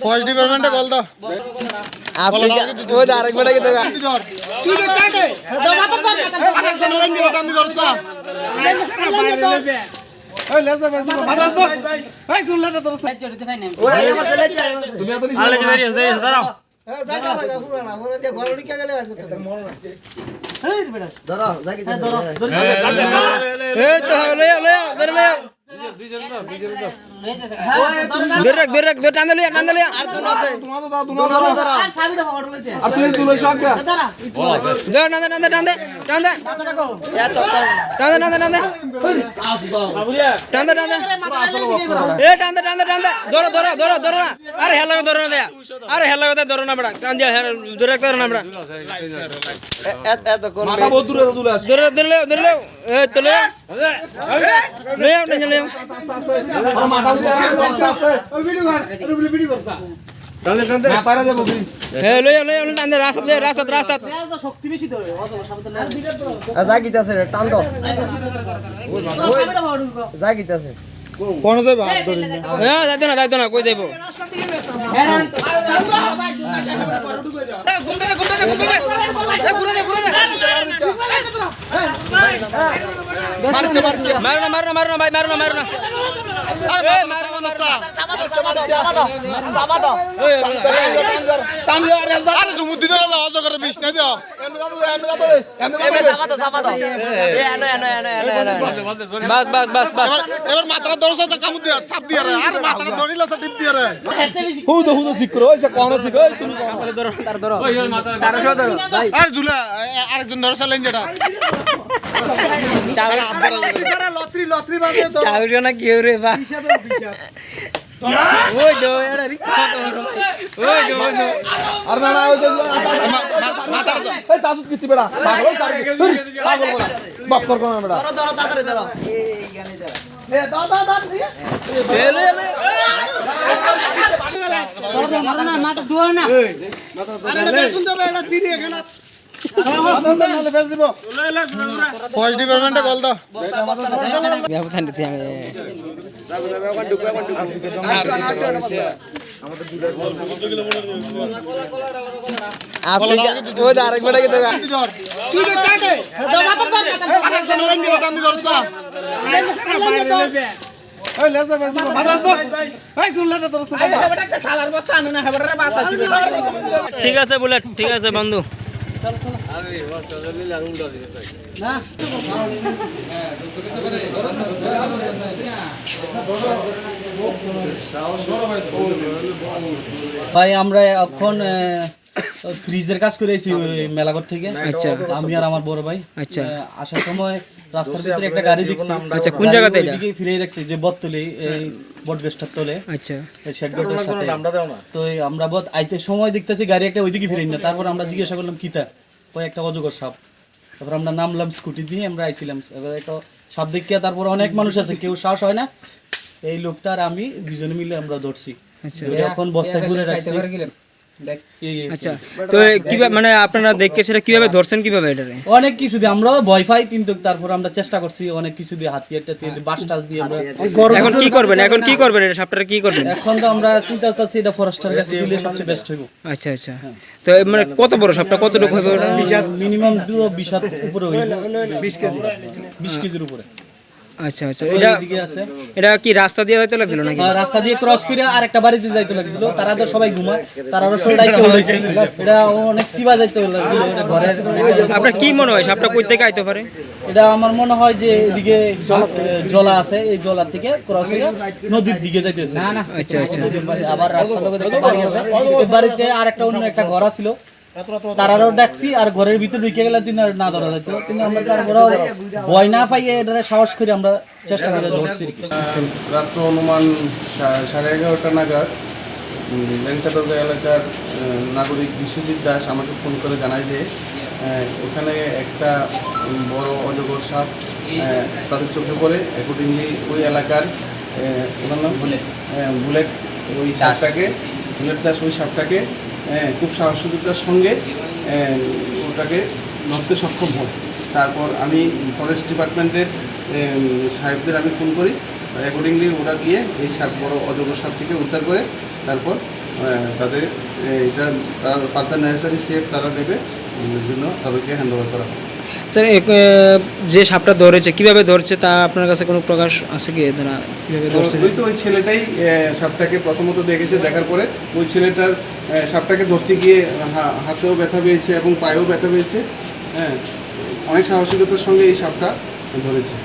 First डिपार्टमेंटे call दो बस बस बस बस এবার মাত্রা দরজা তো কামু দিয়া চাপ দিয়া রে আর মাত্রা ধরিলা তো টিপ দিয়া রে হুদো শিখরো ওই যে কোন শিখ ওই তুমি কোন ধরো তার ধরো ওই মাত্রা তারশো ধরো ভাই আর ঝুলা আরেকজন ধরছ লেন যেটা সারা লত্রি লত্রি বাজে তো সাউজো না কি রে বা ওই দো এরা রিক্সা তো ওই দো আর না ওই মাথা এই চাসুত কিতি বেড়া পাগল পাগল বলা বাপ কর কোন বেড়া ধরো ধরো তাড়াতাড়ি ধরো এই গানে ধরো এ দাদা দাদা লে মারো না মাথা দুয়া না আরে এটা বেশ সুন্দর এটা সিরি এখানে फर्स्ट डिपार्टमेंटे कॉल दो ব্যবধান দিতে আমি আপনি ওই আরেক বেটা কি তো তুই তো চাটে দাও মাথা দাও আরেকজন লাইন দিয়ে আমি ধরছা ওই লেজা বেশ মাথা দাও এই তুললাটা ধরছ এই হেবাটা একটা সালার বস্তা আনো না হেবাটারে বাস আছে ঠিক আছে বুলেট ঠিক আছে বন্ধু ভাই আমরা এখন ফ্রিজের কাজ করে এসেছি মেলাঘর থেকে। আচ্ছা আমি আর আমার বড় ভাই আচ্ছা আসার সময় রাস্তার ভিতরে একটা গাড়ি দেখছি। আচ্ছা কোন জায়গাতে এটা এদিকে ফিরে রাখছে যে বটতলি এই বটবেস্টার তলে। আচ্ছা এই শেডগটের সাথে তো আমরা বট আইতে সময় দেখতেছি গাড়ি একটা ওইদিকে ফিরে না। তারপর আমরা জিজ্ঞাসা করলাম কিতা ওই একটা অজগর সাপ। তারপর আমরা নামলাম স্কুটি দিয়ে আমরা আইছিলাম। এবার একটা সাপ দেখিয়া তারপর অনেক মানুষ আছে কেউ সাহস হয় না। এই লোকটা আর আমি দুজনে মিলে আমরা ধরছি। আচ্ছা এখন বস্তায় ঘুরে রাখছি। আচ্ছা তো কিভাবে মানে আপনারা দেখে সেটা কিভাবে ধরছেন কিভাবে এটারে? অনেক কিছু দিয়ে আমরা ভয় পাই কিন্তু তারপর আমরা চেষ্টা করছি অনেক কিছু দিয়ে হাতিয়ারটা দিয়ে বাস টাস দিয়ে আমরা। এখন কি করবেন এটা সাপটারে কি করবেন? এখন তো আমরা চিন্তা করতেছি এটা ফরেস্টার কাছে দিলে সবচেয়ে বেস্ট হইব। আচ্ছা আচ্ছা তো মানে কত বড় সাপটা কতটুকু হবে ওটা? মিনিমাম 20 হাত উপরে হইব 20 কেজি 20 কেজির উপরে। আচ্ছা আচ্ছা এটা কি রাস্তা দিয়ে যাইতে লাগছিল নাকি? রাস্তা দিয়ে ক্রস করে আরেকটা বাড়িতে যাইতে লাগছিল। তারা তো সবাই ঘুমায় তারা সবাইকে হইছে এটা অনেক সিবা যাইতে লাগছিল এটা ঘরের। আপনার কি মনে হয় সাপটা কই থেকে আইতে পারে? এটা আমার মনে হয় যে এদিকে জলা আছে এই জলা থেকে ক্রস হয়ে নদীর দিকে যাইতেছে। না না আচ্ছা আচ্ছা আবার রাস্তার লগে একটা বাড়ি আছে এই বাড়িতে আরেকটা অন্য একটা ঘর ছিল তারারও ডাকছি আর ঘরের ভিতরে ঢুকে গেলে তিনি না ধরা যেত কিন্তু আমরা তারপরে ভয় না পাইয়ে এটা সাহস করে আমরা চেষ্টা করে ধরছি। রাত্র অনুমান 11:30 নাগাদ লেঙ্কাদর্গা এলাকার নাগরিক বিশ্বজিৎ দাস আমাকে ফোন করে জানায় যে ওখানে একটা বড় অজগর সাপ তাদের চোখে পড়ে। অ্যাকর্ডিংলি ওই এলাকার বুলেট ওই সাপটাকে বুলেট দাস ওই সাপটাকে খুব সাহসিকতার সঙ্গে ওটাকে ধরতে সক্ষম হয়। তারপর আমি ফরেস্ট ডিপার্টমেন্টের সাহেবদের আমি ফোন করি, অ্যাকর্ডিংলি ওরা গিয়ে এই সাপ বড় অজগর সাপটিকে উদ্ধার করে তারপর তাদের এটা ফার্দার নেসেসারি স্টেপ তারা নেবে, এর জন্য তাদেরকে হ্যান্ড ওভার করা হয়। স্যার যে সাপটা ধরেছে কিভাবে ধরছে তা আপনার কাছে কোনো প্রকাশ আছে কি, তারা কিভাবে ধরছে? ওই তো ওই ছেলেটাই সাপটাকে প্রথমত দেখেছে, দেখার পরে ওই ছেলেটার সাপটাকে ধরতে গিয়ে হাতেও ব্যথা পেয়েছে এবং পায়েও ব্যথা পেয়েছে, হ্যাঁ, অনেক সাহসিকতার সঙ্গে এই সাপটা ধরেছে।